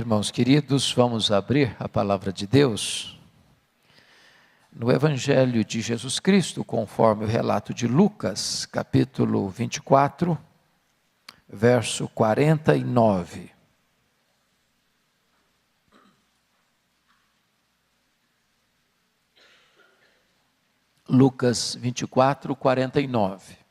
Irmãos queridos, vamos abrir a palavra de Deus no Evangelho de Jesus Cristo, conforme o relato de Lucas, capítulo 24, verso 49. Lucas 24, 49.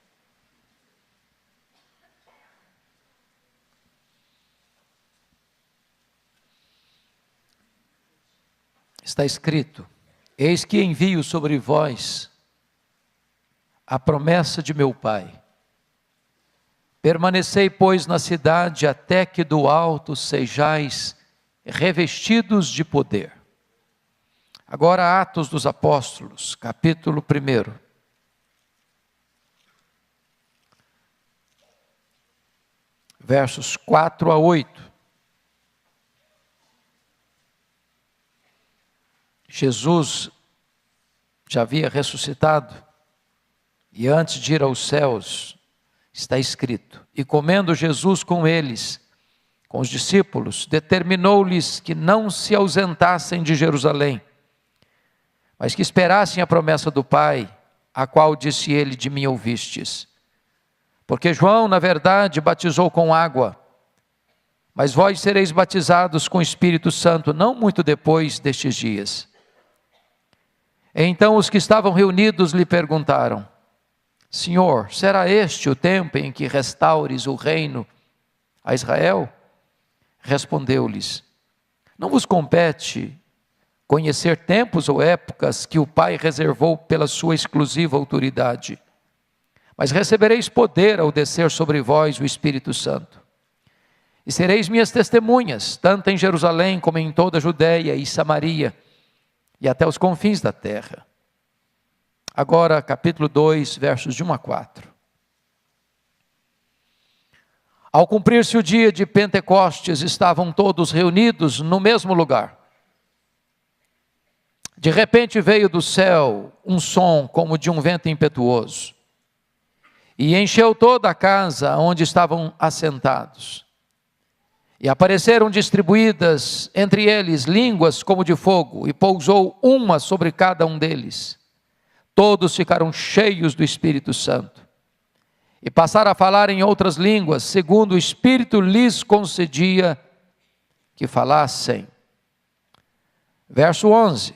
Está escrito: eis que envio sobre vós a promessa de meu Pai. Permanecei, pois, na cidade, até que do alto sejais revestidos de poder. Agora, Atos dos Apóstolos, capítulo 1. Versos 4 a 8. Jesus já havia ressuscitado, e antes de ir aos céus, está escrito: e comendo Jesus com eles, com os discípulos, determinou-lhes que não se ausentassem de Jerusalém, mas que esperassem a promessa do Pai, a qual disse ele: de mim ouvistes. Porque João, na verdade, batizou com água, mas vós sereis batizados com o Espírito Santo, não muito depois destes dias. Então os que estavam reunidos lhe perguntaram: Senhor, será este o tempo em que restaures o reino a Israel? Respondeu-lhes: não vos compete conhecer tempos ou épocas que o Pai reservou pela sua exclusiva autoridade, mas recebereis poder ao descer sobre vós o Espírito Santo. E sereis minhas testemunhas, tanto em Jerusalém como em toda a Judeia e Samaria, e até os confins da terra. Agora, capítulo 2, versos de 1 a 4. Ao cumprir-se o dia de Pentecostes, estavam todos reunidos no mesmo lugar. De repente veio do céu um som como de um vento impetuoso, e encheu toda a casa onde estavam assentados. E apareceram distribuídas entre eles línguas como de fogo, e pousou uma sobre cada um deles. Todos ficaram cheios do Espírito Santo, e passaram a falar em outras línguas, segundo o Espírito lhes concedia que falassem. Verso 11.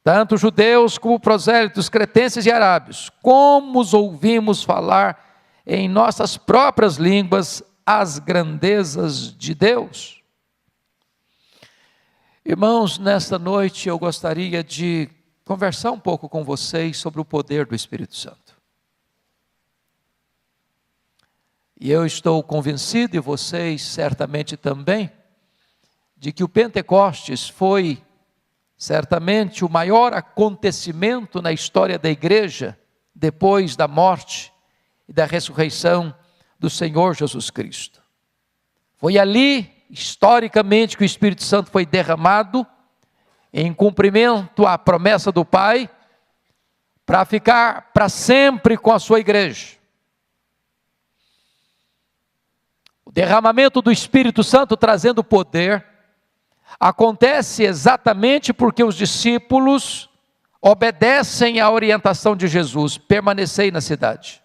Tanto judeus como prosélitos, cretenses e arábios, como os ouvimos falar em nossas próprias línguas as grandezas de Deus. Irmãos, nesta noite eu gostaria de conversar um pouco com vocês sobre o poder do Espírito Santo. E eu estou convencido, e vocês certamente também, de que o Pentecostes foi certamente o maior acontecimento na história da igreja, depois da morte e da ressurreição do Senhor Jesus Cristo. Foi ali, historicamente, que o Espírito Santo foi derramado, em cumprimento à promessa do Pai, para ficar para sempre com a sua igreja. O derramamento do Espírito Santo trazendo poder, acontece exatamente porque os discípulos obedecem à orientação de Jesus: permanecei na cidade,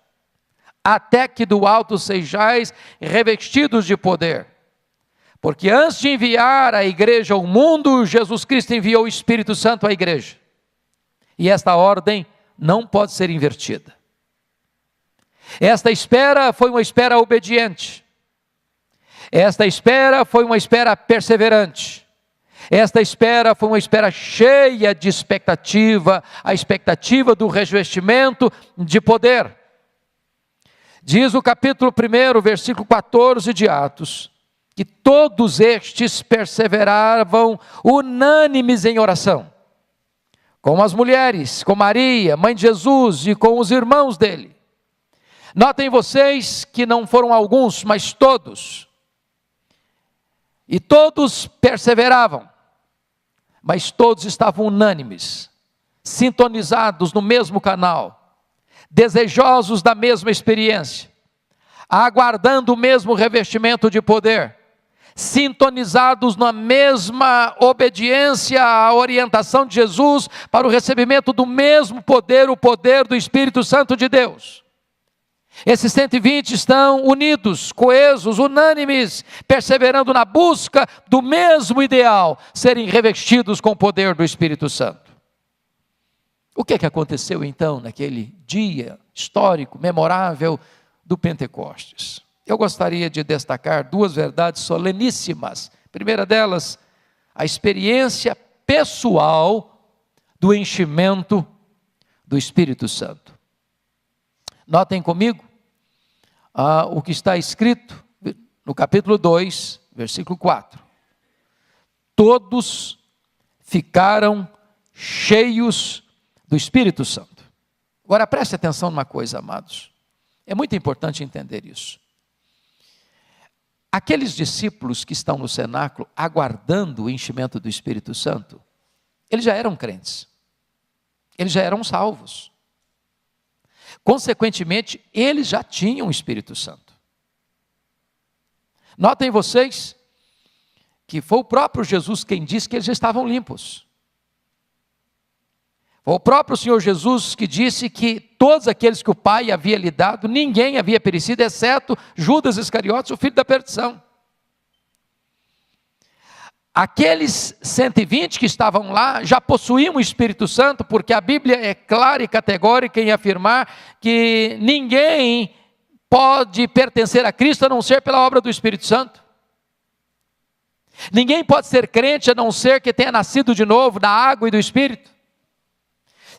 até que do alto sejais revestidos de poder. Porque antes de enviar a igreja ao mundo, Jesus Cristo enviou o Espírito Santo à igreja. E esta ordem não pode ser invertida. Esta espera foi uma espera obediente. Esta espera foi uma espera perseverante. Esta espera foi uma espera cheia de expectativa, a expectativa do revestimento de poder. Diz o capítulo 1, versículo 14 de Atos, que todos estes perseveravam unânimes em oração, com as mulheres, com Maria, mãe de Jesus, e com os irmãos dele. Notem vocês que não foram alguns, mas todos. E todos perseveravam, mas todos estavam unânimes, sintonizados no mesmo canal, desejosos da mesma experiência, aguardando o mesmo revestimento de poder, sintonizados na mesma obediência à orientação de Jesus para o recebimento do mesmo poder, o poder do Espírito Santo de Deus. Esses 120 estão unidos, coesos, unânimes, perseverando na busca do mesmo ideal, serem revestidos com o poder do Espírito Santo. O que aconteceu então naquele dia histórico, memorável do Pentecostes? Eu gostaria de destacar duas verdades soleníssimas. A primeira delas, a experiência pessoal do enchimento do Espírito Santo. Notem comigo o que está escrito no capítulo 2, versículo 4. Todos ficaram cheios do Espírito Santo. Agora preste atenção numa coisa, amados. É muito importante entender isso. Aqueles discípulos que estão no cenáculo aguardando o enchimento do Espírito Santo, eles já eram crentes, eles já eram salvos. Consequentemente, eles já tinham o Espírito Santo. Notem vocês que foi o próprio Jesus quem disse que eles já estavam limpos. Foi o próprio Senhor Jesus que disse que todos aqueles que o Pai havia lhe dado, ninguém havia perecido, exceto Judas Iscariotes, o filho da perdição. Aqueles 120 que estavam lá já possuíam o Espírito Santo, porque a Bíblia é clara e categórica em afirmar que ninguém pode pertencer a Cristo a não ser pela obra do Espírito Santo. Ninguém pode ser crente a não ser que tenha nascido de novo da água e do Espírito.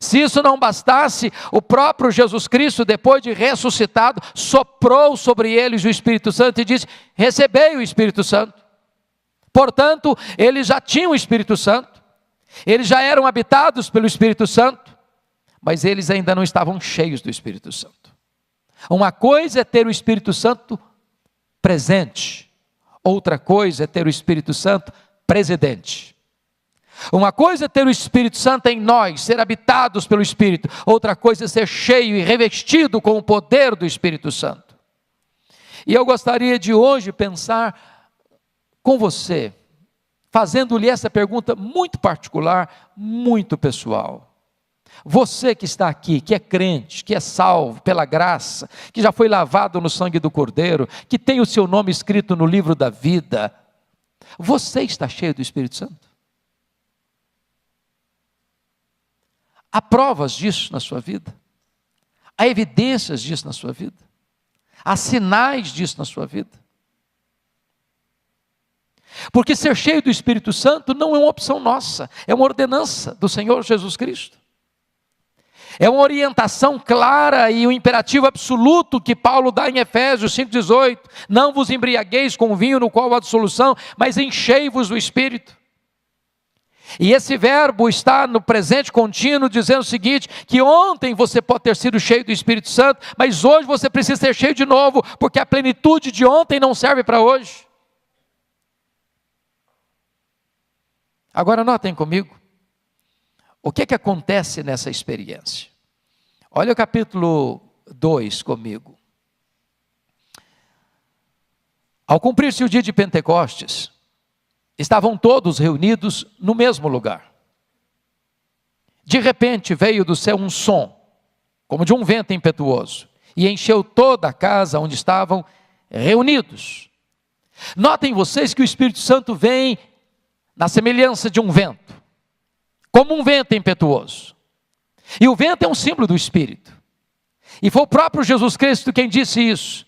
Se isso não bastasse, o próprio Jesus Cristo, depois de ressuscitado, soprou sobre eles o Espírito Santo e disse: recebei o Espírito Santo. Portanto, eles já tinham o Espírito Santo, eles já eram habitados pelo Espírito Santo, mas eles ainda não estavam cheios do Espírito Santo. Uma coisa é ter o Espírito Santo presente, outra coisa é ter o Espírito Santo presidente. Uma coisa é ter o Espírito Santo em nós, ser habitados pelo Espírito. Outra coisa é ser cheio e revestido com o poder do Espírito Santo. E eu gostaria de hoje pensar com você, fazendo-lhe essa pergunta muito particular, muito pessoal. Você que está aqui, que é crente, que é salvo pela graça, que já foi lavado no sangue do Cordeiro, que tem o seu nome escrito no livro da vida, você está cheio do Espírito Santo? Há provas disso na sua vida? Há evidências disso na sua vida? Há sinais disso na sua vida? Porque ser cheio do Espírito Santo não é uma opção nossa, é uma ordenança do Senhor Jesus Cristo. É uma orientação clara e um imperativo absoluto que Paulo dá em Efésios 5,18. Não vos embriagueis com vinho no qual há dissolução, mas enchei-vos do Espírito. E esse verbo está no presente contínuo, dizendo o seguinte, que ontem você pode ter sido cheio do Espírito Santo, mas hoje você precisa ser cheio de novo, porque a plenitude de ontem não serve para hoje. Agora notem comigo, o que acontece nessa experiência? Olha o capítulo 2 comigo. Ao cumprir-se o dia de Pentecostes, estavam todos reunidos no mesmo lugar. De repente veio do céu um som, como de um vento impetuoso, e encheu toda a casa onde estavam reunidos. Notem vocês que o Espírito Santo vem na semelhança de um vento, como um vento impetuoso. E o vento é um símbolo do Espírito. E foi o próprio Jesus Cristo quem disse isso,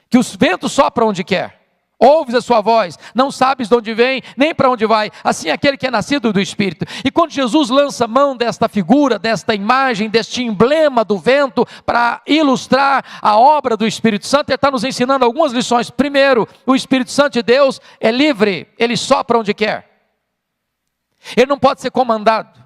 que os ventos sopram onde quer. Ouves a sua voz, não sabes de onde vem, nem para onde vai. Assim é aquele que é nascido do Espírito. E quando Jesus lança mão desta figura, desta imagem, deste emblema do vento, para ilustrar a obra do Espírito Santo, ele está nos ensinando algumas lições. Primeiro, o Espírito Santo de Deus é livre, ele sopra onde quer. Ele não pode ser comandado,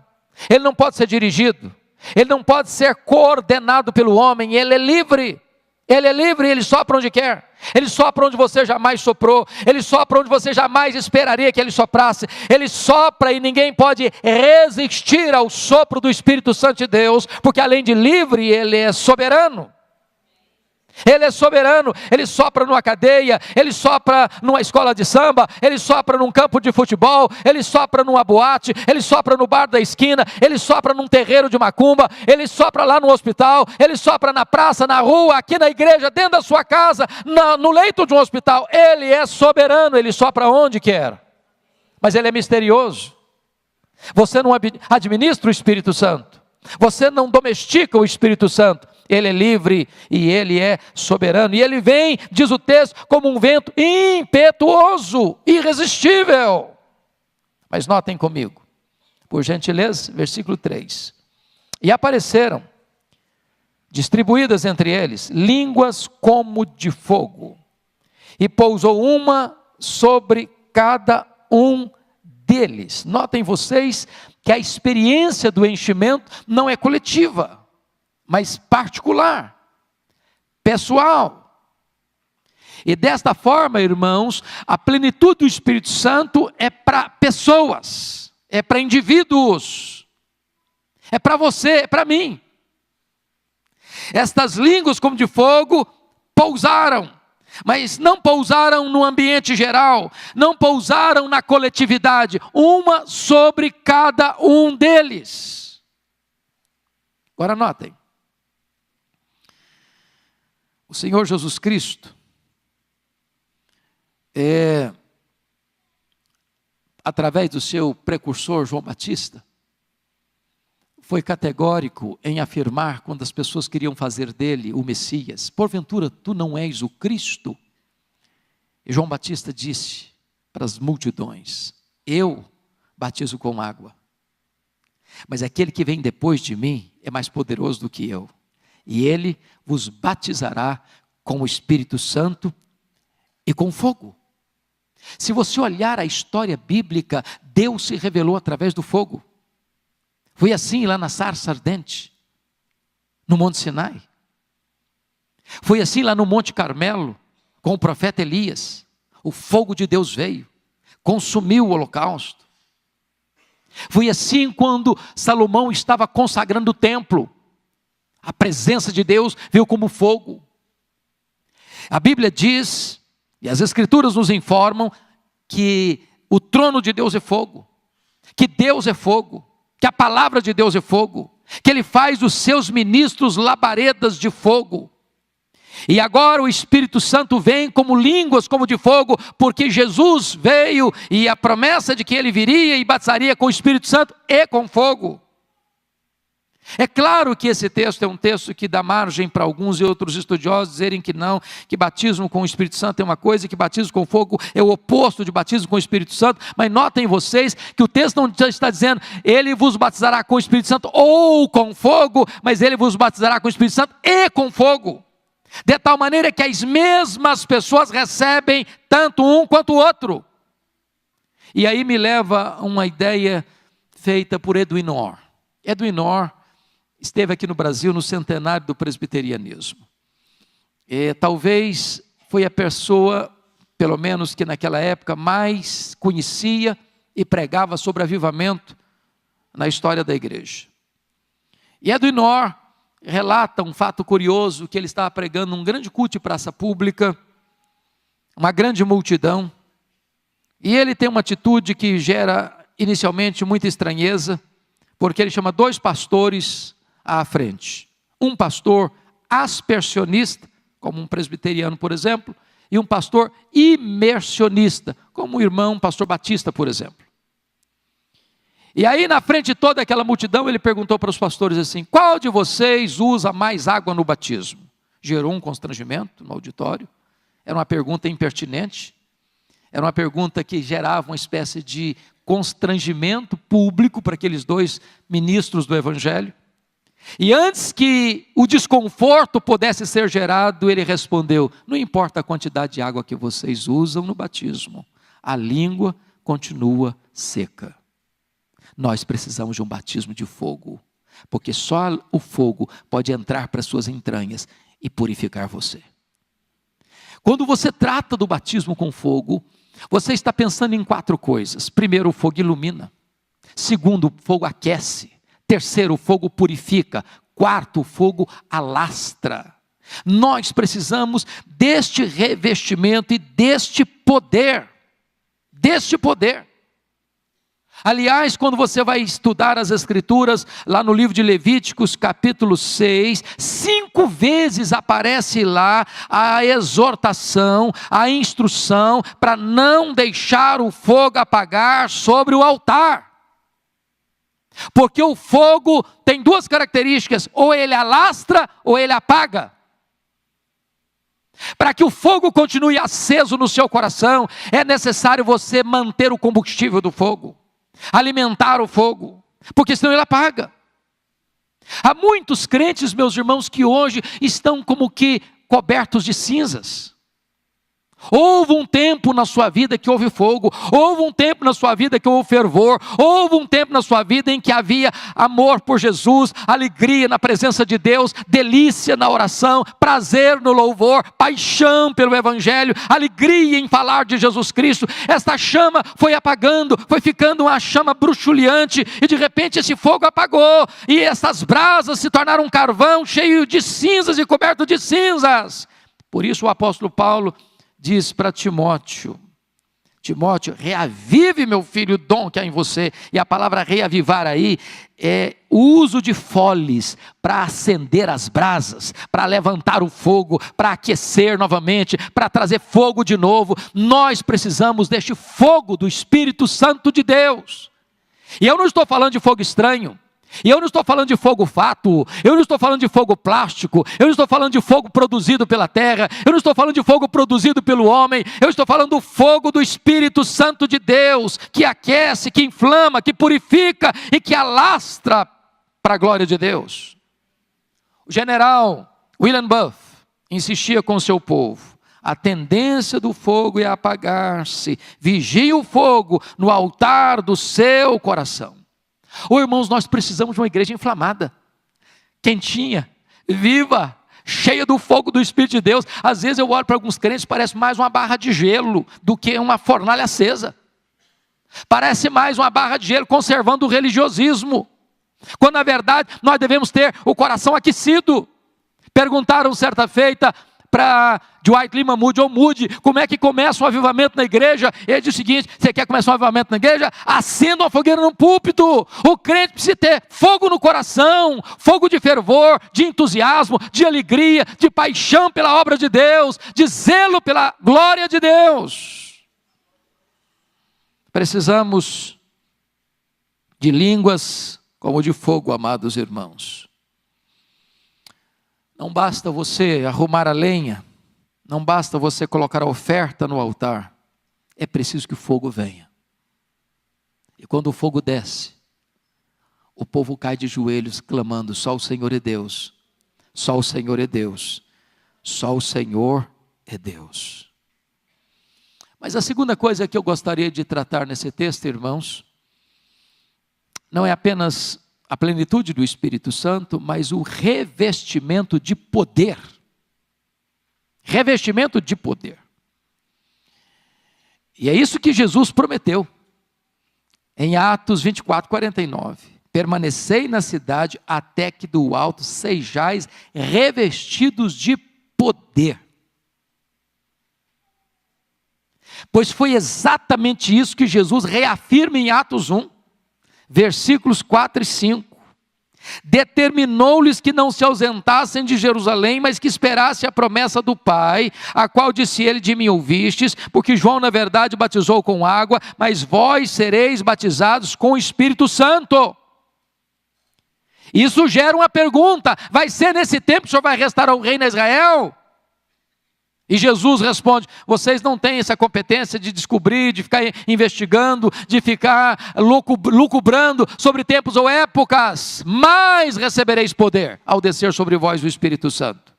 ele não pode ser dirigido, ele não pode ser coordenado pelo homem, ele é livre. Ele é livre, ele sopra onde quer. Ele sopra onde você jamais soprou. Ele sopra onde você jamais esperaria que ele soprasse. Ele sopra e ninguém pode resistir ao sopro do Espírito Santo de Deus, porque além de livre, ele é soberano. Ele é soberano, Ele sopra numa cadeia, Ele sopra numa escola de samba, Ele sopra num campo de futebol, Ele sopra numa boate, Ele sopra no bar da esquina, Ele sopra num terreiro de macumba, Ele sopra lá no hospital, Ele sopra na praça, na rua, aqui na igreja, dentro da sua casa, no leito de um hospital. Ele é soberano, Ele sopra onde quer, mas Ele é misterioso. Você não administra o Espírito Santo, você não domestica o Espírito Santo. Ele é livre e Ele é soberano. E Ele vem, diz o texto, como um vento impetuoso, irresistível. Mas notem comigo, por gentileza, versículo 3. E apareceram, distribuídas entre eles, línguas como de fogo. E pousou uma sobre cada um deles. Notem vocês que a experiência do enchimento não é coletiva, mas particular, pessoal. E desta forma, irmãos, a plenitude do Espírito Santo é para pessoas, é para indivíduos, é para você, é para mim. Estas línguas como de fogo pousaram, mas não pousaram no ambiente geral, não pousaram na coletividade, uma sobre cada um deles. Agora notem. O Senhor Jesus Cristo, através do seu precursor João Batista, foi categórico em afirmar, quando as pessoas queriam fazer dele o Messias: porventura tu não és o Cristo? E João Batista disse para as multidões: eu batizo com água, mas aquele que vem depois de mim é mais poderoso do que eu. E Ele vos batizará com o Espírito Santo e com fogo. Se você olhar a história bíblica, Deus se revelou através do fogo. Foi assim lá na sarça ardente, no Monte Sinai. Foi assim lá no Monte Carmelo, com o profeta Elias. O fogo de Deus veio, consumiu o holocausto. Foi assim quando Salomão estava consagrando o templo. A presença de Deus veio como fogo. A Bíblia diz, e as Escrituras nos informam, que o trono de Deus é fogo, que Deus é fogo, que a palavra de Deus é fogo, que Ele faz dos seus ministros labaredas de fogo. E agora o Espírito Santo vem como línguas como de fogo, porque Jesus veio e a promessa de que Ele viria e batizaria com o Espírito Santo e com fogo. É claro que esse texto é um texto que dá margem para alguns e outros estudiosos dizerem que não, que batismo com o Espírito Santo é uma coisa e que batismo com fogo é o oposto de batismo com o Espírito Santo. Mas notem vocês que o texto não está dizendo Ele vos batizará com o Espírito Santo ou com fogo, mas Ele vos batizará com o Espírito Santo e com fogo. De tal maneira que as mesmas pessoas recebem tanto um quanto o outro. E aí me leva a uma ideia feita por Edwin Orr. Edwin Orr esteve aqui no Brasil no centenário do presbiterianismo. Talvez foi a pessoa, pelo menos que naquela época, mais conhecia e pregava sobre avivamento na história da igreja. E Edwin Orr relata um fato curioso, que ele estava pregando um grande culto de praça pública, uma grande multidão, e ele tem uma atitude que gera inicialmente muita estranheza, porque ele chama 2 pastores à frente. Um pastor aspersionista, como um presbiteriano, por exemplo, e um pastor imersionista, como o irmão pastor Batista, por exemplo. E aí na frente de toda aquela multidão, ele perguntou para os pastores assim: qual de vocês usa mais água no batismo? Gerou um constrangimento no auditório. Era uma pergunta impertinente, era uma pergunta que gerava uma espécie de constrangimento público para aqueles 2 ministros do Evangelho. E antes que o desconforto pudesse ser gerado, ele respondeu: não importa a quantidade de água que vocês usam no batismo, a língua continua seca. Nós precisamos de um batismo de fogo, porque só o fogo pode entrar para suas entranhas e purificar você. Quando você trata do batismo com fogo, você está pensando em 4 coisas. Primeiro, o fogo ilumina. Segundo, o fogo aquece. Terceiro, o fogo purifica. Quarto, o fogo alastra. Nós precisamos deste revestimento e deste poder. Deste poder. Aliás, quando você vai estudar as Escrituras, lá no livro de Levíticos, capítulo 6, 5 vezes aparece lá a exortação, a instrução, para não deixar o fogo apagar sobre o altar. Porque o fogo tem 2 características, ou ele alastra, ou ele apaga. Para que o fogo continue aceso no seu coração, é necessário você manter o combustível do fogo. Alimentar o fogo, porque senão ele apaga. Há muitos crentes, meus irmãos, que hoje estão como que cobertos de cinzas. Houve um tempo na sua vida que houve fogo, houve um tempo na sua vida que houve fervor, houve um tempo na sua vida em que havia amor por Jesus, alegria na presença de Deus, delícia na oração, prazer no louvor, paixão pelo Evangelho, alegria em falar de Jesus Cristo. Esta chama foi apagando, foi ficando uma chama bruxuleante, e de repente esse fogo apagou, e essas brasas se tornaram um carvão cheio de cinzas e coberto de cinzas. Por isso o apóstolo Paulo diz para Timóteo: Timóteo, reavive, meu filho, o dom que há em você. E a palavra reavivar aí é o uso de foles para acender as brasas, para levantar o fogo, para aquecer novamente, para trazer fogo de novo. Nós precisamos deste fogo do Espírito Santo de Deus. E eu não estou falando de fogo estranho. E eu não estou falando de fogo fátuo, eu não estou falando de fogo plástico, eu não estou falando de fogo produzido pela terra, eu não estou falando de fogo produzido pelo homem, eu estou falando do fogo do Espírito Santo de Deus, que aquece, que inflama, que purifica e que alastra para a glória de Deus. O general William Booth insistia com o seu povo: a tendência do fogo é apagar-se, vigie o fogo no altar do seu coração. Irmãos, nós precisamos de uma igreja inflamada, quentinha, viva, cheia do fogo do Espírito de Deus. Às vezes eu olho para alguns crentes, parece mais uma barra de gelo do que uma fornalha acesa. Parece mais uma barra de gelo conservando o religiosismo, quando na verdade nós devemos ter o coração aquecido. Perguntaram certa feita para Dwight Lyman Moody, ou Moody, como é que começa um avivamento na igreja? Ele diz o seguinte: você quer começar um avivamento na igreja? Acenda uma fogueira no púlpito. O crente precisa ter fogo no coração, fogo de fervor, de entusiasmo, de alegria, de paixão pela obra de Deus, de zelo pela glória de Deus. Precisamos de línguas como de fogo, amados irmãos. Não basta você arrumar a lenha, não basta você colocar a oferta no altar, é preciso que o fogo venha. E quando o fogo desce, o povo cai de joelhos clamando: só o Senhor é Deus, só o Senhor é Deus, só o Senhor é Deus. Mas a segunda coisa que eu gostaria de tratar nesse texto, irmãos, não é apenas a plenitude do Espírito Santo, mas o revestimento de poder. Revestimento de poder. E é isso que Jesus prometeu. Em Atos 24, 49. Permanecei na cidade até que do alto sejais revestidos de poder. Pois foi exatamente isso que Jesus reafirma em Atos 1. Versículos 4 e 5, determinou-lhes que não se ausentassem de Jerusalém, mas que esperassem a promessa do Pai, a qual disse ele: de mim ouvistes, porque João na verdade batizou com água, mas vós sereis batizados com o Espírito Santo. Isso gera uma pergunta: vai ser nesse tempo que o Senhor vai restaurar o reino a Israel? E Jesus responde: vocês não têm essa competência de descobrir, de ficar investigando, de ficar lucubrando sobre tempos ou épocas, mas recebereis poder ao descer sobre vós o Espírito Santo.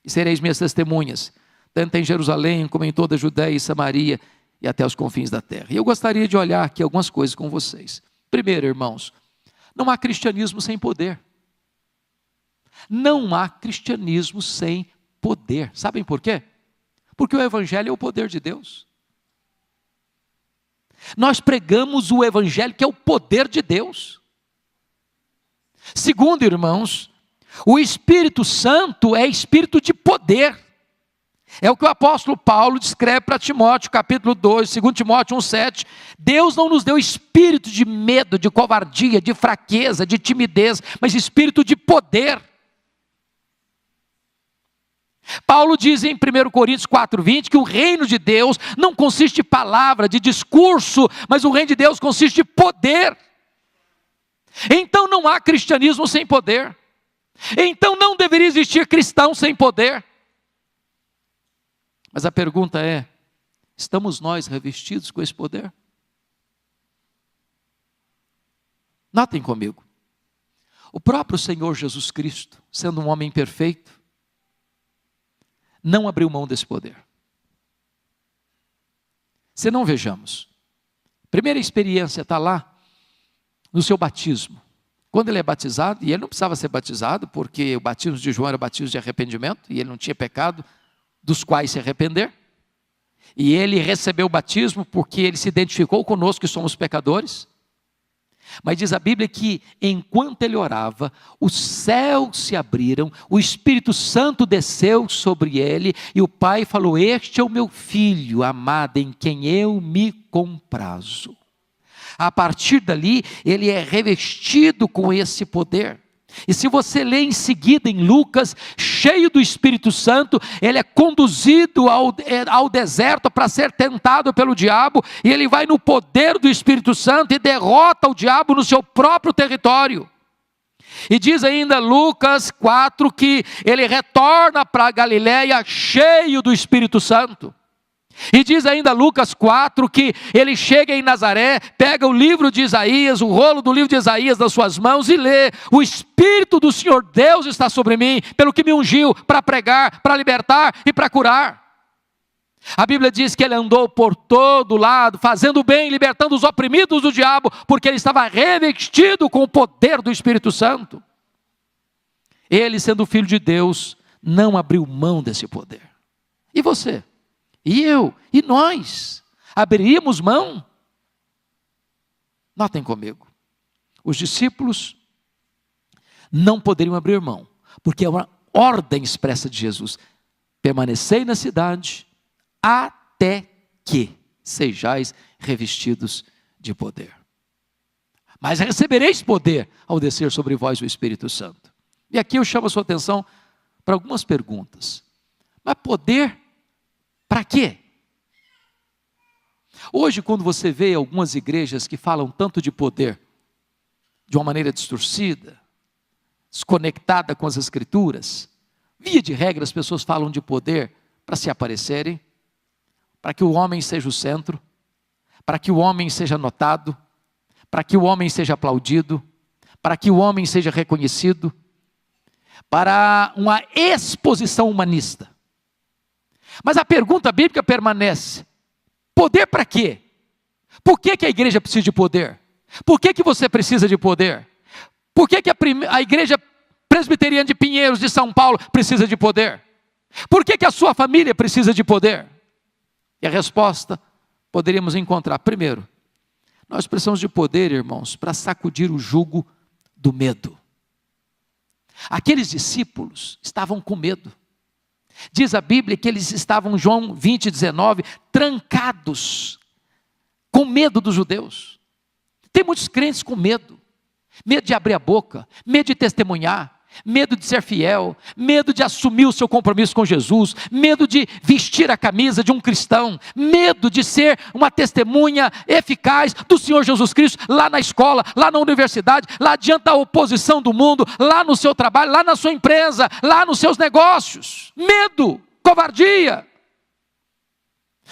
E sereis minhas testemunhas, tanto em Jerusalém como em toda a Judéia e Samaria e até os confins da terra. E eu gostaria de olhar aqui algumas coisas com vocês. Primeiro, irmãos, não há cristianismo sem poder. Não há cristianismo sem poder. Sabem por quê? Porque o Evangelho é o poder de Deus. Nós pregamos o Evangelho, que é o poder de Deus. Segundo, irmãos, O Espírito Santo é espírito de poder. É o que o apóstolo Paulo descreve para Timóteo, capítulo 2, 2 Timóteo 1,7. Deus não nos deu espírito de medo, de covardia, de fraqueza, de timidez, mas espírito de poder. Paulo diz em 1 Coríntios 4,20 que o reino de Deus não consiste de palavra, de discurso, mas o reino de Deus consiste de poder. Então não há cristianismo sem poder. Então não deveria existir cristão sem poder. Mas a pergunta é: estamos nós revestidos com esse poder? Notem comigo, o próprio Senhor Jesus Cristo, sendo um homem perfeito, não abriu mão desse poder. Se não, vejamos, primeira experiência está lá no seu batismo. Quando ele é batizado, e ele não precisava ser batizado, porque o batismo de João era o batismo de arrependimento, e ele não tinha pecado dos quais se arrepender, e ele recebeu o batismo porque ele se identificou conosco que somos pecadores. Mas diz a Bíblia que enquanto ele orava, os céus se abriram, o Espírito Santo desceu sobre ele, e o Pai falou: este é o meu filho amado, em quem eu me comprazo. A partir dali, ele é revestido com esse poder. E se você lê em seguida em Lucas, cheio do Espírito Santo, ele é conduzido ao deserto para ser tentado pelo diabo, e ele vai no poder do Espírito Santo e derrota o diabo no seu próprio território. E diz ainda Lucas 4 que ele retorna para a Galileia cheio do Espírito Santo. E diz ainda Lucas 4 que ele chega em Nazaré, pega o livro de Isaías, o rolo do livro de Isaías nas suas mãos e lê: o Espírito do Senhor Deus está sobre mim, pelo que me ungiu para pregar, para libertar e para curar. A Bíblia diz que ele andou por todo lado, fazendo bem, libertando os oprimidos do diabo, porque ele estava revestido com o poder do Espírito Santo. Ele, sendo filho de Deus, não abriu mão desse poder. E você? E eu? E nós? Abriríamos mão? Notem comigo, os discípulos não poderiam abrir mão, porque é uma ordem expressa de Jesus: permanecei na cidade, até que sejais revestidos de poder. Mas recebereis poder ao descer sobre vós o Espírito Santo. E aqui eu chamo a sua atenção para algumas perguntas. Mas poder para quê? Hoje, quando você vê algumas igrejas que falam tanto de poder, de uma maneira distorcida, desconectada com as Escrituras, via de regra as pessoas falam de poder para se aparecerem, para que o homem seja o centro, para que o homem seja notado, para que o homem seja aplaudido, para que o homem seja reconhecido, para uma exposição humanista. Mas a pergunta bíblica permanece: poder para quê? Por que a igreja precisa de poder? Por que você precisa de poder? Por que a igreja presbiteriana de Pinheiros, de São Paulo, precisa de poder? Por que a sua família precisa de poder? E a resposta poderíamos encontrar: primeiro, nós precisamos de poder, irmãos, para sacudir o jugo do medo. Aqueles discípulos estavam com medo. Diz a Bíblia que eles estavam, João 20, 19, trancados, com medo dos judeus. Tem muitos crentes com medo de abrir a boca, medo de testemunhar, medo de ser fiel, medo de assumir o seu compromisso com Jesus, medo de vestir a camisa de um cristão, medo de ser uma testemunha eficaz do Senhor Jesus Cristo, lá na escola, lá na universidade, lá diante da oposição do mundo, lá no seu trabalho, lá na sua empresa, lá nos seus negócios. Medo, covardia.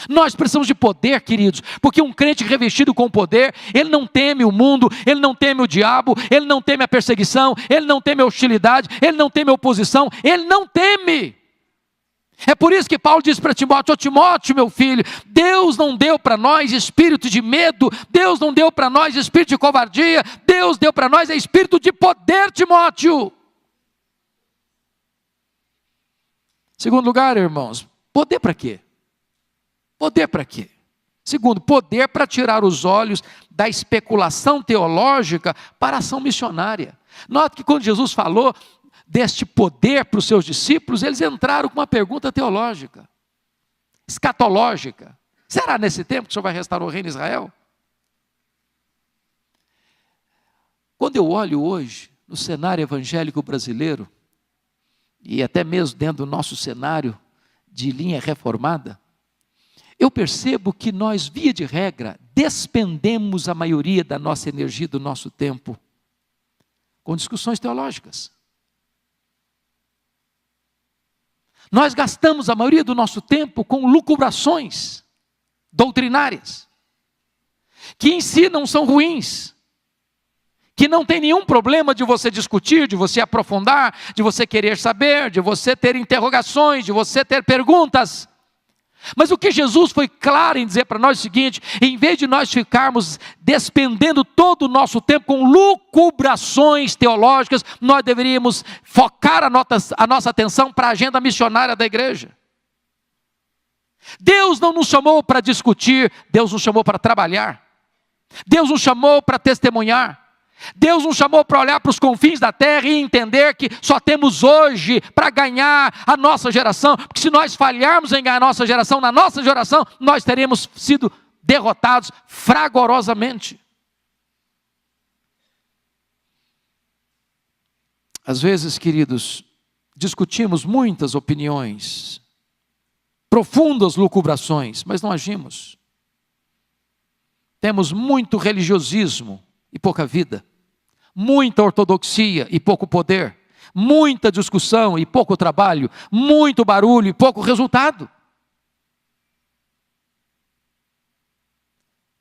Nós precisamos de poder, queridos, porque um crente revestido com poder, ele não teme o mundo, ele não teme o diabo, ele não teme a perseguição, ele não teme a hostilidade, ele não teme a oposição, ele não teme. É por isso que Paulo diz para Timóteo: ó Timóteo, meu filho, Deus não deu para nós espírito de medo, Deus não deu para nós espírito de covardia, Deus deu para nós espírito de poder, Timóteo. Segundo lugar, irmãos, poder para quê? Poder para quê? Segundo, poder para tirar os olhos da especulação teológica para a ação missionária. Note que quando Jesus falou deste poder para os seus discípulos, eles entraram com uma pergunta teológica, escatológica. Será nesse tempo que o Senhor vai restaurar o reino de Israel? Quando eu olho hoje no cenário evangélico brasileiro, e até mesmo dentro do nosso cenário de linha reformada, eu percebo que nós, via de regra, despendemos a maioria da nossa energia, do nosso tempo, com discussões teológicas. Nós gastamos a maioria do nosso tempo com lucubrações doutrinárias, que em si não são ruins, que não tem nenhum problema de você discutir, de você aprofundar, de você querer saber, de você ter interrogações, de você ter perguntas. Mas o que Jesus foi claro em dizer para nós é o seguinte: em vez de nós ficarmos despendendo todo o nosso tempo com lucubrações teológicas, nós deveríamos focar a nossa atenção para a agenda missionária da igreja. Deus não nos chamou para discutir, Deus nos chamou para trabalhar. Deus nos chamou para testemunhar. Deus nos chamou para olhar para os confins da terra e entender que só temos hoje para ganhar a nossa geração, porque se nós falharmos em ganhar a nossa geração, na nossa geração, nós teremos sido derrotados fragorosamente. Às vezes, queridos, discutimos muitas opiniões, profundas lucubrações, mas não agimos. Temos muito religiosismo e pouca vida, muita ortodoxia e pouco poder, muita discussão e pouco trabalho, muito barulho e pouco resultado.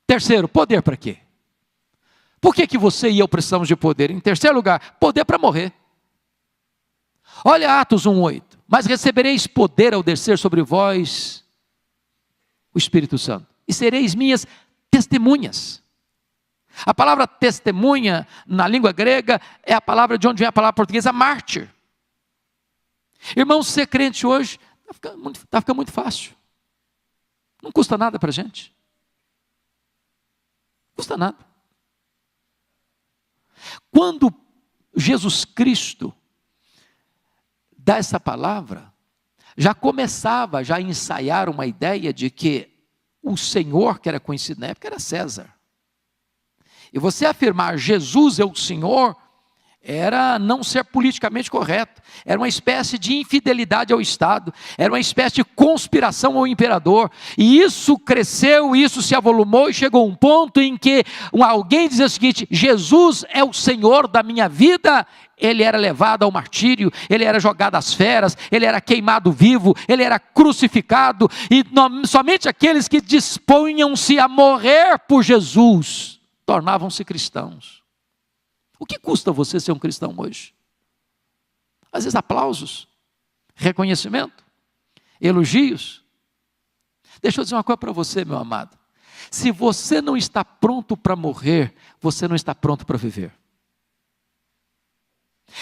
Terceiro, poder para quê? Por que você e eu precisamos de poder? Em terceiro lugar, poder para morrer. Olha Atos 1:8, mas recebereis poder ao descer sobre vós o Espírito Santo, e sereis minhas testemunhas. A palavra testemunha, na língua grega, é a palavra de onde vem a palavra portuguesa mártir. Irmão, ser crente hoje está ficando muito fácil. Não custa nada para a gente. Não custa nada. Quando Jesus Cristo dá essa palavra, já começava a ensaiar uma ideia de que o Senhor, que era conhecido na época, era César. E você afirmar Jesus é o Senhor, era não ser politicamente correto, era uma espécie de infidelidade ao Estado, era uma espécie de conspiração ao imperador, e isso cresceu, isso se avolumou, e chegou a um ponto em que alguém dizia o seguinte: Jesus é o Senhor da minha vida. Ele era levado ao martírio, ele era jogado às feras, ele era queimado vivo, ele era crucificado, e somente aqueles que dispunham-se a morrer por Jesus tornavam-se cristãos. O que custa você ser um cristão hoje? Às vezes aplausos, reconhecimento, elogios. Deixa eu dizer uma coisa para você, meu amado. Se você não está pronto para morrer, você não está pronto para viver.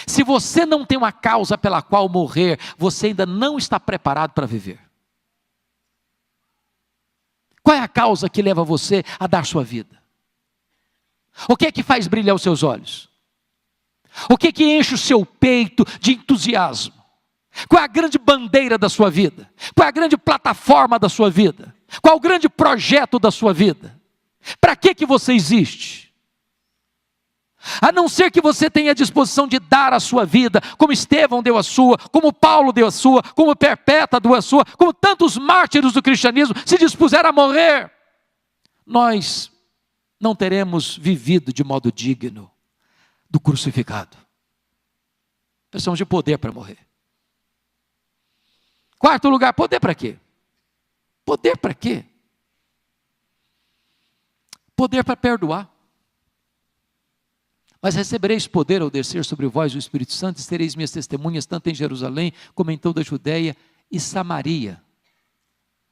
Se você não tem uma causa pela qual morrer, você ainda não está preparado para viver. Qual é a causa que leva você a dar sua vida? O que é que faz brilhar os seus olhos? O que é que enche o seu peito de entusiasmo? Qual é a grande bandeira da sua vida? Qual é a grande plataforma da sua vida? Qual é o grande projeto da sua vida? Para que você existe? A não ser que você tenha a disposição de dar a sua vida, como Estevão deu a sua, como Paulo deu a sua, como Perpétua deu a sua, como tantos mártires do cristianismo se dispuseram a morrer, nós não teremos vivido de modo digno do crucificado. Precisamos de poder para morrer. Quarto lugar, poder para quê? Poder para quê? Poder para perdoar. Mas recebereis poder ao descer sobre vós o Espírito Santo, e sereis minhas testemunhas, tanto em Jerusalém, como em toda a Judeia e Samaria.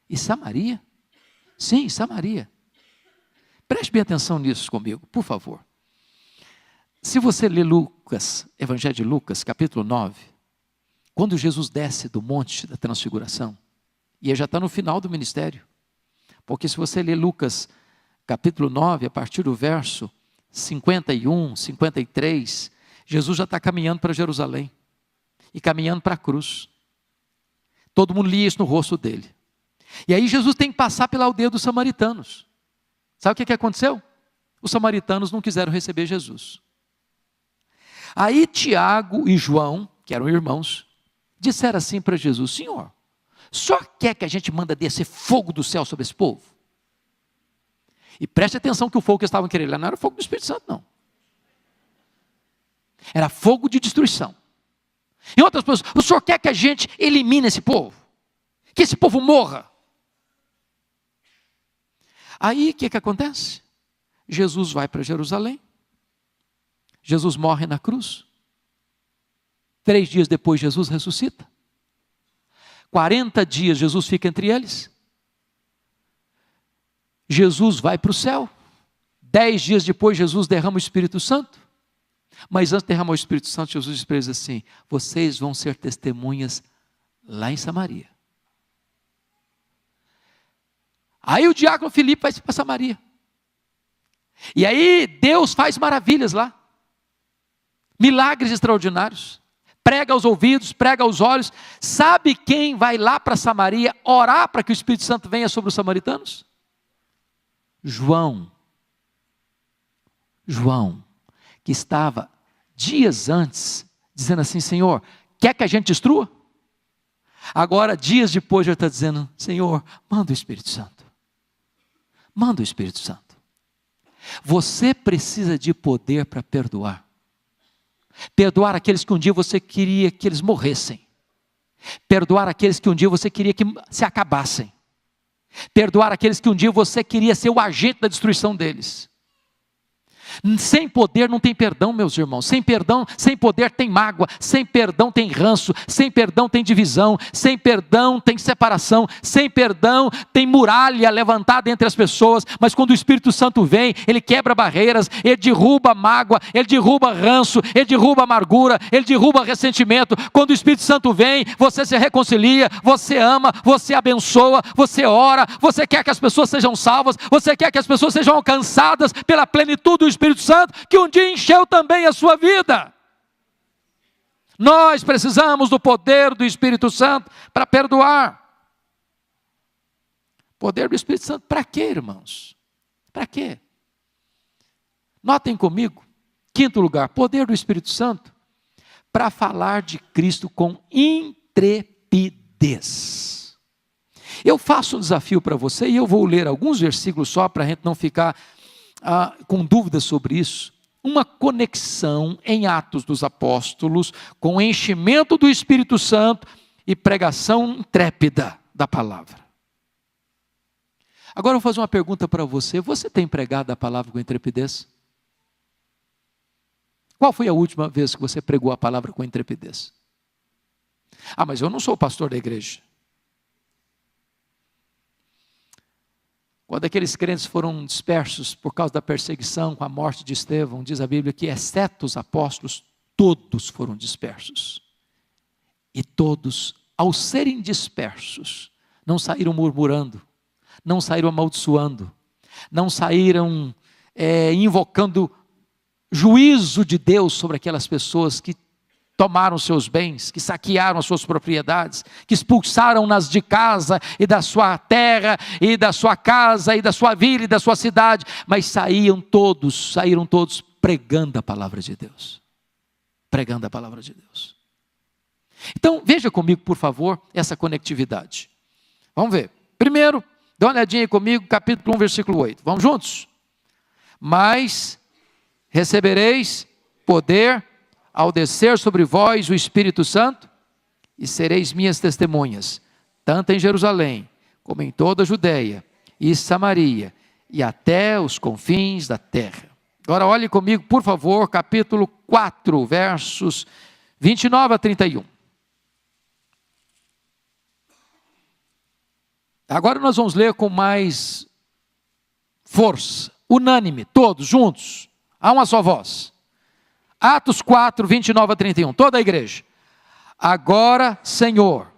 E Samaria? Sim, Samaria. Preste bem atenção nisso comigo, por favor. Se você ler Lucas, Evangelho de Lucas, capítulo 9, quando Jesus desce do monte da transfiguração, e ele já está no final do ministério, porque se você ler Lucas, capítulo 9, a partir do verso 51, 53, Jesus já está caminhando para Jerusalém. e caminhando para a cruz. Todo mundo lia isso no rosto dele. E aí Jesus tem que passar pela aldeia dos samaritanos. Sabe o que aconteceu? Os samaritanos não quiseram receber Jesus. Aí Tiago e João, que eram irmãos, disseram assim para Jesus: Senhor, o senhor quer que a gente manda descer fogo do céu sobre esse povo? E preste atenção que o fogo que eles estavam querendo lá não era fogo do Espírito Santo, não. Era fogo de destruição. Em outras palavras, o senhor quer que a gente elimine esse povo? Que esse povo morra? Aí o que acontece? Jesus vai para Jerusalém. Jesus morre na cruz. 3 dias depois Jesus ressuscita. 40 dias Jesus fica entre eles. Jesus vai para o céu. 10 dias depois Jesus derrama o Espírito Santo. Mas antes de derramar o Espírito Santo, Jesus diz para eles assim: vocês vão ser testemunhas lá em Samaria. Aí o diácono Filipe vai para Samaria. E aí Deus faz maravilhas lá. Milagres extraordinários. Prega aos ouvidos, prega aos olhos. Sabe quem vai lá para Samaria orar para que o Espírito Santo venha sobre os samaritanos? João, que estava dias antes dizendo assim: Senhor, quer que a gente destrua? Agora, dias depois, ele está dizendo: Senhor, manda o Espírito Santo. Manda o Espírito Santo. Você precisa de poder para perdoar. Perdoar aqueles que um dia você queria que eles morressem. Perdoar aqueles que um dia você queria que se acabassem. Perdoar aqueles que um dia você queria ser o agente da destruição deles. Sem poder não tem perdão, meus irmãos. Sem perdão, sem poder tem mágoa. Sem perdão tem ranço. Sem perdão tem divisão. Sem perdão tem separação. Sem perdão tem muralha levantada entre as pessoas. Mas quando o Espírito Santo vem, ele quebra barreiras, ele derruba mágoa, ele derruba ranço, ele derruba amargura, ele derruba ressentimento. Quando o Espírito Santo vem, você se reconcilia, você ama, você abençoa, você ora, você quer que as pessoas sejam salvas, você quer que as pessoas sejam alcançadas pela plenitude do Espírito Santo, que um dia encheu também a sua vida. Nós precisamos do poder do Espírito Santo para perdoar. Poder do Espírito Santo para quê, irmãos? Para quê? Notem comigo, 5º lugar, poder do Espírito Santo para falar de Cristo com intrepidez. Eu faço um desafio para você e eu vou ler alguns versículos só para a gente não ficar com dúvidas sobre isso. Uma conexão em Atos dos Apóstolos com o enchimento do Espírito Santo e pregação intrépida da palavra. Agora eu vou fazer uma pergunta para você: você tem pregado a palavra com intrepidez? Qual foi a última vez que você pregou a palavra com intrepidez? Mas eu não sou pastor da igreja. Quando aqueles crentes foram dispersos por causa da perseguição com a morte de Estevão, diz a Bíblia que, exceto os apóstolos, todos foram dispersos. E todos, ao serem dispersos, não saíram murmurando, não saíram amaldiçoando, não saíram invocando juízo de Deus sobre aquelas pessoas que tomaram seus bens, que saquearam as suas propriedades, que expulsaram-nas de casa e da sua terra, e da sua casa, e da sua vila, e da sua cidade, mas saíram todos pregando a palavra de Deus. Pregando a palavra de Deus. Então, veja comigo, por favor, essa conectividade. Vamos ver. Primeiro, dá uma olhadinha aí comigo, capítulo 1, versículo 8. Vamos juntos? Mas recebereis poder ao descer sobre vós o Espírito Santo, e sereis minhas testemunhas, tanto em Jerusalém, como em toda a Judeia e Samaria, e até os confins da terra. Agora olhe comigo, por favor, capítulo 4, versos 29 a 31. Agora nós vamos ler com mais força, unânime, todos juntos, a uma só voz. Atos 4, 29 a 31, toda a igreja. Agora, Senhor,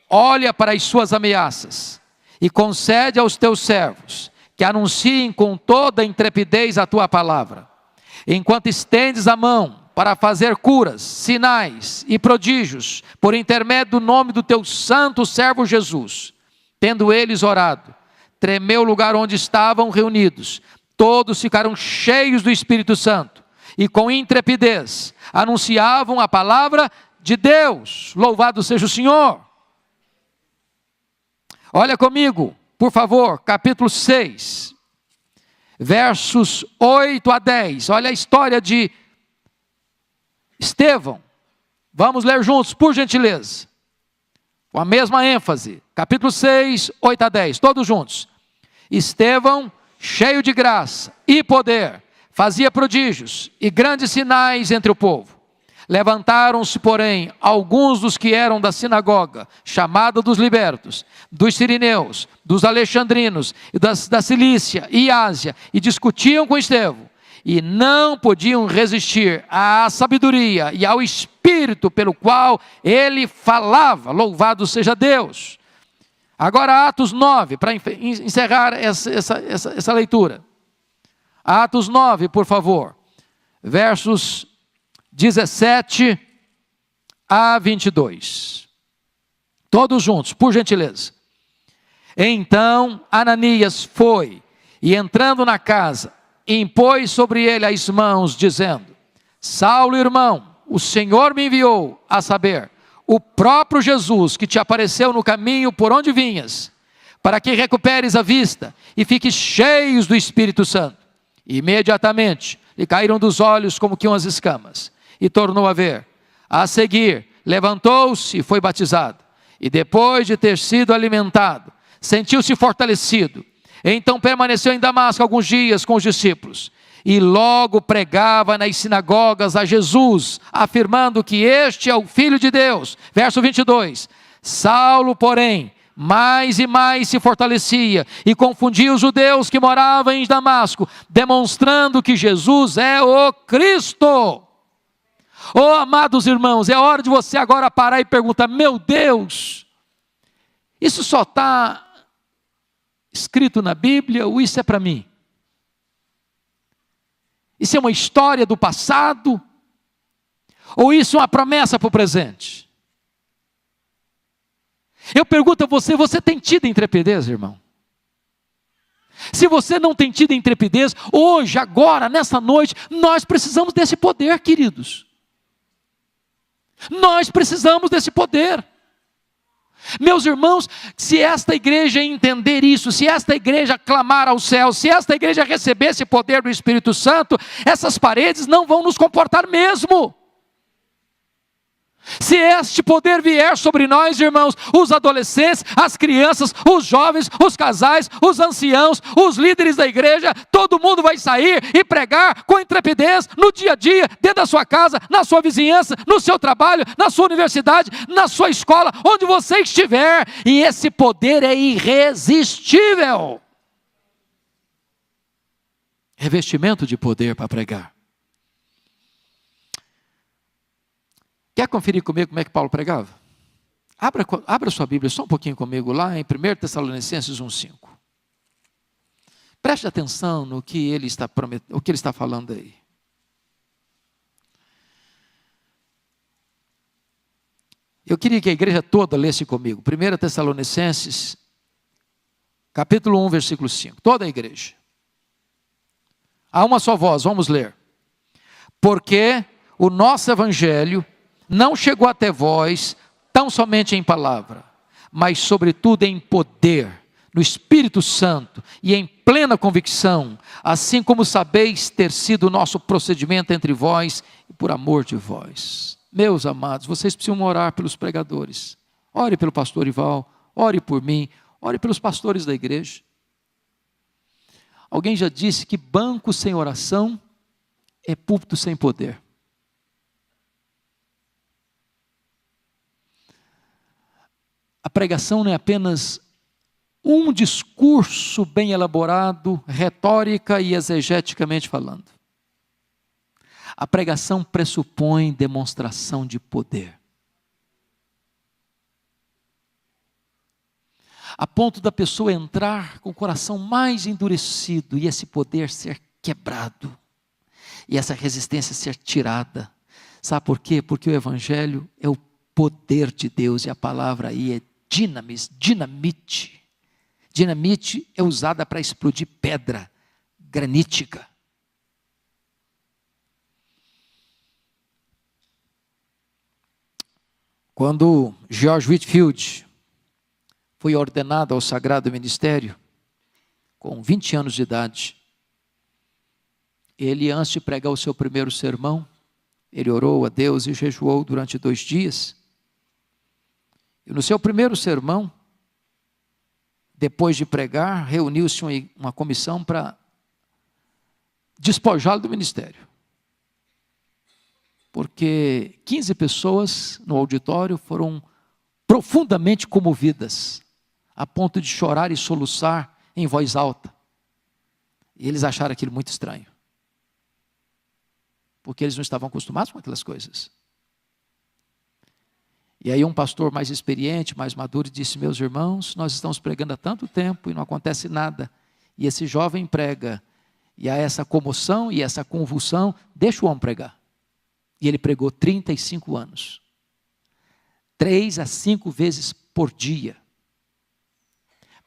olha para as suas ameaças e concede aos teus servos que anunciem com toda a intrepidez a tua palavra. Enquanto estendes a mão para fazer curas, sinais e prodígios, por intermédio do nome do teu santo servo Jesus. Tendo eles orado, tremeu o lugar onde estavam reunidos. Todos ficaram cheios do Espírito Santo e com intrepidez anunciavam a palavra de Deus. Louvado seja o Senhor. Olha comigo, por favor, capítulo 6, versos 8 a 10. Olha a história de Estevão. Vamos ler juntos, por gentileza. Com a mesma ênfase. Capítulo 6, 8 a 10. Todos juntos. Estevão, cheio de graça e poder, fazia prodígios e grandes sinais entre o povo. Levantaram-se, porém, alguns dos que eram da sinagoga, chamada dos libertos, dos sirineus, dos alexandrinos, e da Cilícia e Ásia, e discutiam com Estevão, e não podiam resistir à sabedoria e ao espírito pelo qual ele falava. Louvado seja Deus. Agora Atos 9, para encerrar essa leitura. Atos 9, por favor, versos 17 a 22. Todos juntos, por gentileza. Então Ananias foi, e entrando na casa, impôs sobre ele as mãos, dizendo: Saulo, irmão, o Senhor me enviou, a saber, o próprio Jesus que te apareceu no caminho por onde vinhas, para que recuperes a vista e fiques cheios do Espírito Santo. Imediatamente lhe caíram dos olhos como que umas escamas, e tornou a ver. A seguir, levantou-se e foi batizado, e depois de ter sido alimentado, sentiu-se fortalecido. Então permaneceu em Damasco alguns dias com os discípulos, e logo pregava nas sinagogas a Jesus, afirmando que este é o Filho de Deus. Verso 22. Saulo, porém, mais e mais se fortalecia e confundia os judeus que moravam em Damasco, demonstrando que Jesus é o Cristo. Oh, amados irmãos, é hora de você agora parar e perguntar: meu Deus, isso só está escrito na Bíblia ou isso é para mim? Isso é uma história do passado? Ou isso é uma promessa para o presente? Eu pergunto a você: você tem tido intrepidez, irmão? Se você não tem tido intrepidez, hoje, agora, nessa noite, nós precisamos desse poder, queridos. Nós precisamos desse poder. Meus irmãos, se esta igreja entender isso, se esta igreja clamar ao céu, se esta igreja receber esse poder do Espírito Santo, essas paredes não vão nos comportar mesmo. Se este poder vier sobre nós, irmãos, os adolescentes, as crianças, os jovens, os casais, os anciãos, os líderes da igreja, todo mundo vai sair e pregar com intrepidez no dia a dia, dentro da sua casa, na sua vizinhança, no seu trabalho, na sua universidade, na sua escola, onde você estiver, e esse poder é irresistível. Revestimento de poder para pregar. Quer conferir comigo como é que Paulo pregava? Abra sua Bíblia só um pouquinho comigo lá em 1 Tessalonicenses 1,5. Preste atenção no que ele está o que ele está falando aí. Eu queria que a igreja toda lesse comigo. 1 Tessalonicenses, capítulo 1, versículo 5. Toda a igreja. Há uma só voz, vamos ler. Porque o nosso evangelho não chegou até vós tão somente em palavra, mas sobretudo em poder, no Espírito Santo e em plena convicção, assim como sabeis ter sido o nosso procedimento entre vós e por amor de vós. Meus amados, vocês precisam orar pelos pregadores. Ore pelo pastor Ival, ore por mim, ore pelos pastores da igreja. Alguém já disse que banco sem oração é púlpito sem poder. A pregação não é apenas um discurso bem elaborado, retórica e exegeticamente falando. A pregação pressupõe demonstração de poder. A ponto da pessoa entrar com o coração mais endurecido e esse poder ser quebrado. E essa resistência ser tirada. Sabe por quê? Porque o Evangelho é o poder de Deus, e a palavra aí é dinamite. Dinamite é usada para explodir pedra granítica. Quando George Whitefield foi ordenado ao sagrado ministério, com 20 anos de idade, ele, antes de pregar o seu primeiro sermão, ele orou a Deus e jejuou durante 2 dias. E no seu primeiro sermão, depois de pregar, reuniu-se uma comissão para despojá-lo do ministério. Porque 15 pessoas no auditório foram profundamente comovidas, a ponto de chorar e soluçar em voz alta. E eles acharam aquilo muito estranho, porque eles não estavam acostumados com aquelas coisas. E aí um pastor mais experiente, mais maduro, disse: meus irmãos, nós estamos pregando há tanto tempo e não acontece nada. E esse jovem prega, e há essa comoção e essa convulsão, deixa o homem pregar. E ele pregou 35 anos. 3 a 5 vezes por dia.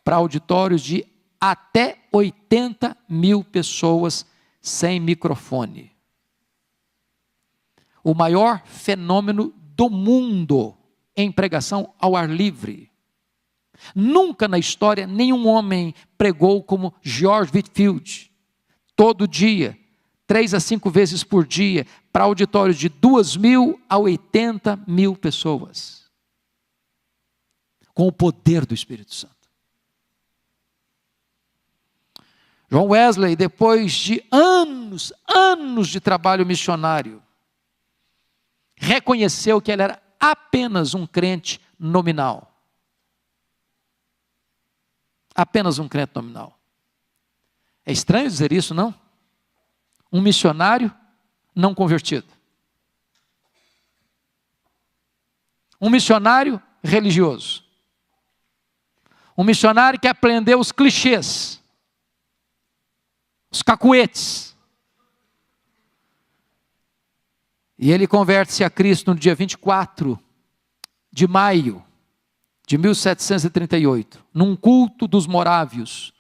Para auditórios de até 80 mil pessoas sem microfone. O maior fenômeno do mundo em pregação ao ar livre. Nunca na história nenhum homem pregou como George Whitefield. Todo dia, 3 a 5 vezes por dia, para auditórios de 2.000 a 80 mil pessoas. Com o poder do Espírito Santo. John Wesley, depois de anos de trabalho missionário, reconheceu que ele era apenas um crente nominal. Apenas um crente nominal. É estranho dizer isso, não? Um missionário não convertido. Um missionário religioso. Um missionário que aprendeu os clichês, os cacuetes. E ele converte-se a Cristo no dia 24 de maio de 1738, num culto dos morávios,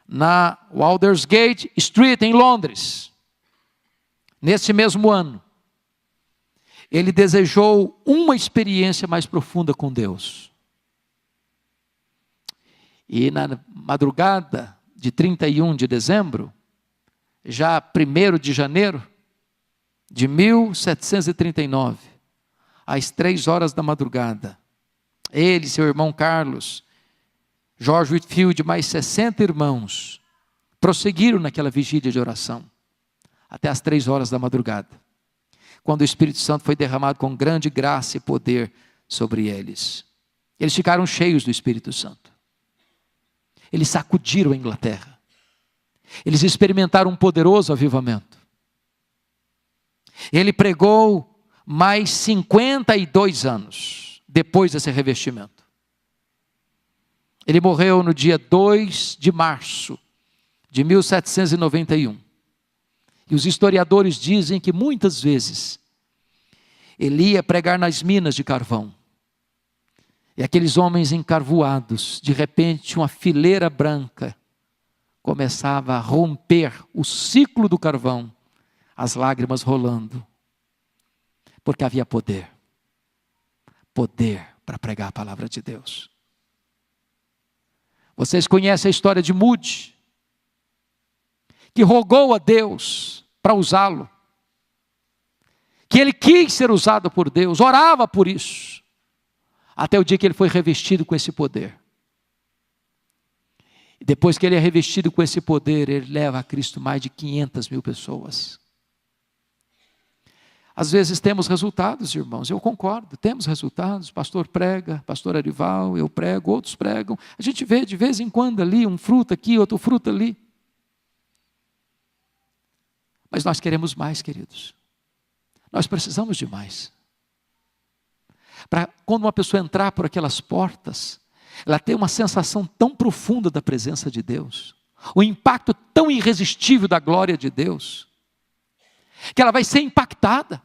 na Aldersgate Street, em Londres. Nesse mesmo ano, ele desejou uma experiência mais profunda com Deus. E na madrugada de 31 de dezembro, já 1º de janeiro de 1739, às 3 horas da madrugada, ele, seu irmão Carlos, George Whitefield, mais 60 irmãos, prosseguiram naquela vigília de oração, até às 3 horas da madrugada, quando o Espírito Santo foi derramado com grande graça e poder sobre eles. Eles ficaram cheios do Espírito Santo. Eles sacudiram a Inglaterra. Eles experimentaram um poderoso avivamento. Ele pregou mais 52 anos depois desse revestimento. Ele morreu no dia 2 de março de 1791. E os historiadores dizem que muitas vezes ele ia pregar nas minas de carvão. E aqueles homens encarvoados, de repente uma fileira branca começava a romper o ciclo do carvão, as lágrimas rolando, porque havia poder para pregar a palavra de Deus. Vocês conhecem a história de Moody, que rogou a Deus para usá-lo, que ele quis ser usado por Deus, orava por isso, até o dia que ele foi revestido com esse poder. E depois que ele é revestido com esse poder, ele leva a Cristo mais de 500 mil pessoas. Às vezes temos resultados, irmãos, eu concordo, temos resultados, pastor prega, pastor Arival, eu prego, outros pregam, a gente vê de vez em quando ali, um fruto aqui, outro fruto ali. Mas nós queremos mais, queridos, nós precisamos de mais. Para quando uma pessoa entrar por aquelas portas, ela tem uma sensação tão profunda da presença de Deus, o impacto tão irresistível da glória de Deus, que ela vai ser impactada.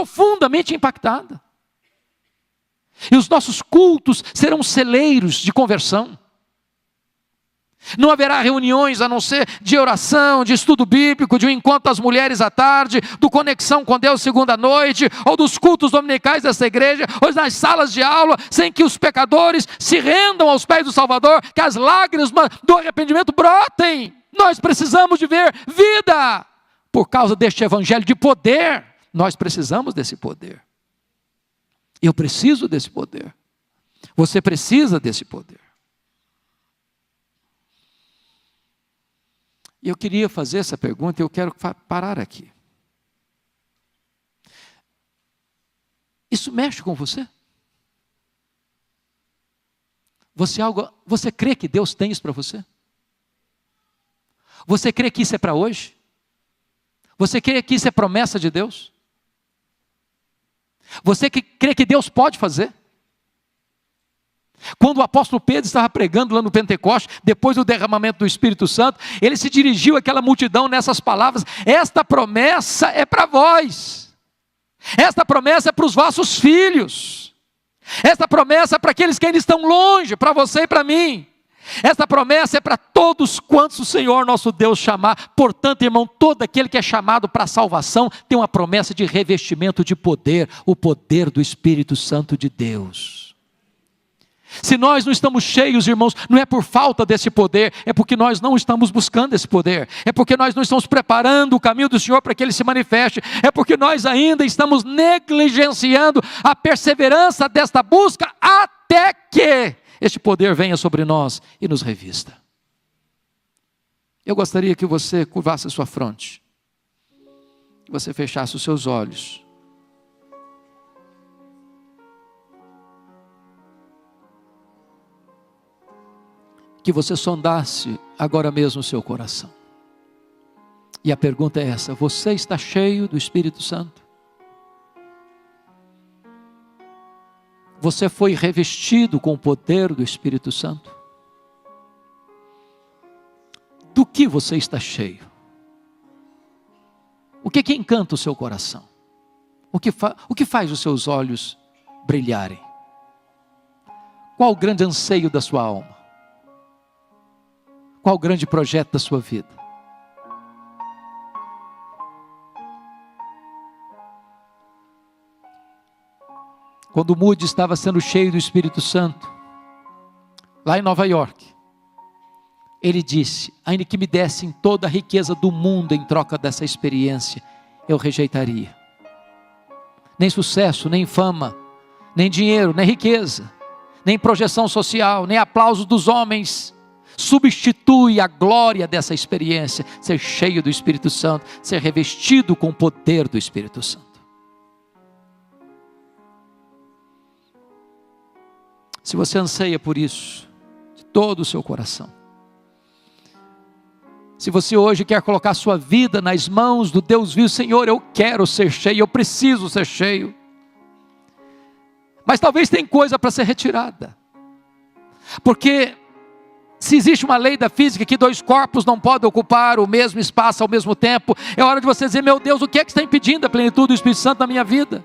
profundamente impactada. E os nossos cultos serão celeiros de conversão. Não haverá reuniões a não ser de oração, de estudo bíblico, de um encontro das mulheres à tarde, do Conexão com Deus segunda noite, ou dos cultos dominicais dessa igreja, ou nas salas de aula, sem que os pecadores se rendam aos pés do Salvador, que as lágrimas do arrependimento brotem. Nós precisamos de ver vida. Por causa deste evangelho de poder, nós precisamos desse poder. Eu preciso desse poder. Você precisa desse poder. E eu queria fazer essa pergunta e eu quero parar aqui. Isso mexe com você? Você crê que Deus tem isso para você? Você crê que isso é para hoje? Você crê que isso é promessa de Deus? Você crê que Deus pode fazer? Quando o apóstolo Pedro estava pregando lá no Pentecoste, depois do derramamento do Espírito Santo, ele se dirigiu àquela multidão nessas palavras: esta promessa é para vós, esta promessa é para os vossos filhos, esta promessa é para aqueles que ainda estão longe, para você e para mim, esta promessa é para todos quantos o Senhor nosso Deus chamar. Portanto, irmão, todo aquele que é chamado para a salvação tem uma promessa de revestimento de poder, o poder do Espírito Santo de Deus. Se nós não estamos cheios, irmãos, não é por falta desse poder, é porque nós não estamos buscando esse poder, é porque nós não estamos preparando o caminho do Senhor para que Ele se manifeste, é porque nós ainda estamos negligenciando a perseverança desta busca até que este poder venha sobre nós e nos revista. Eu gostaria que você curvasse a sua fronte, que você fechasse os seus olhos. Que você sondasse agora mesmo o seu coração. E a pergunta é essa: você está cheio do Espírito Santo? Você foi revestido com o poder do Espírito Santo? Do que você está cheio? O que encanta o seu coração? O que faz os seus olhos brilharem? Qual o grande anseio da sua alma? Qual o grande projeto da sua vida? Quando Moody estava sendo cheio do Espírito Santo, lá em Nova York, ele disse: ainda que me dessem toda a riqueza do mundo em troca dessa experiência, eu rejeitaria. Nem sucesso, nem fama, nem dinheiro, nem riqueza, nem projeção social, nem aplauso dos homens substitui a glória dessa experiência, ser cheio do Espírito Santo, ser revestido com o poder do Espírito Santo. Se você anseia por isso, de todo o seu coração, se você hoje quer colocar sua vida nas mãos do Deus vivo: Senhor, eu quero ser cheio, eu preciso ser cheio, mas talvez tenha coisa para ser retirada, porque se existe uma lei da física que dois corpos não podem ocupar o mesmo espaço ao mesmo tempo, é hora de você dizer: meu Deus, o que é que está impedindo a plenitude do Espírito Santo na minha vida?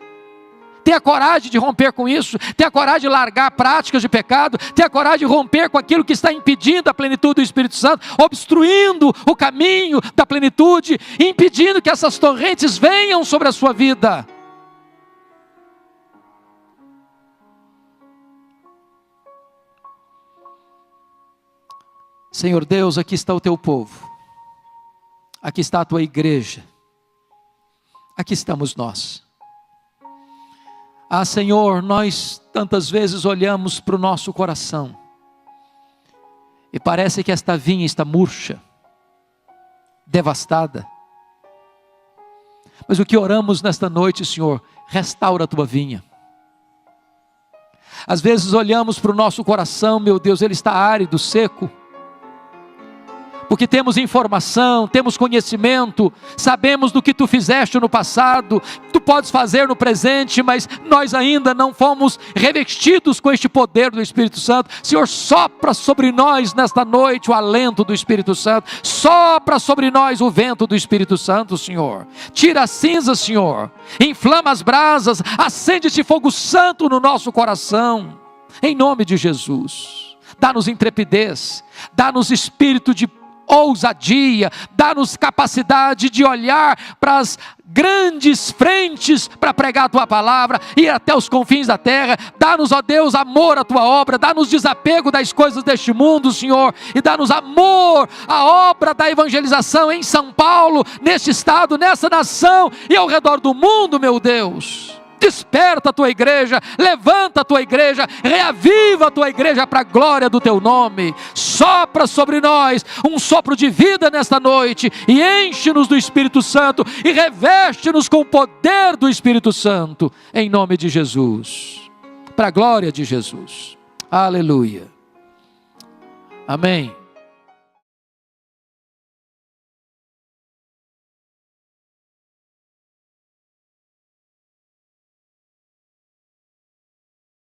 Tenha coragem de romper com isso, tenha coragem de largar práticas de pecado, tenha coragem de romper com aquilo que está impedindo a plenitude do Espírito Santo, obstruindo o caminho da plenitude, impedindo que essas torrentes venham sobre a sua vida. Senhor Deus, aqui está o teu povo, aqui está a tua igreja, aqui estamos nós. Ah, Senhor, nós tantas vezes olhamos para o nosso coração e parece que esta vinha está murcha, devastada. Mas o que oramos nesta noite, Senhor, restaura a tua vinha. Às vezes olhamos para o nosso coração, meu Deus, ele está árido, seco, porque temos informação, temos conhecimento, sabemos do que tu fizeste no passado, tu podes fazer no presente, mas nós ainda não fomos revestidos com este poder do Espírito Santo. Senhor, sopra sobre nós nesta noite o alento do Espírito Santo, sopra sobre nós o vento do Espírito Santo, Senhor. Tira a cinza, Senhor, inflama as brasas, acende esse fogo santo no nosso coração, em nome de Jesus. Dá-nos intrepidez, dá-nos espírito de ousadia, dá-nos capacidade de olhar para as grandes frentes para pregar a tua palavra, ir até os confins da terra. Dá-nos, ó Deus, amor à tua obra, dá-nos desapego das coisas deste mundo, Senhor, e dá-nos amor à obra da evangelização em São Paulo, neste estado, nessa nação e ao redor do mundo, meu Deus. Desperta a tua igreja, levanta a tua igreja, reaviva a tua igreja para a glória do teu nome. Sopra sobre nós um sopro de vida nesta noite e enche-nos do Espírito Santo e reveste-nos com o poder do Espírito Santo, em nome de Jesus, para a glória de Jesus. Aleluia. Amém.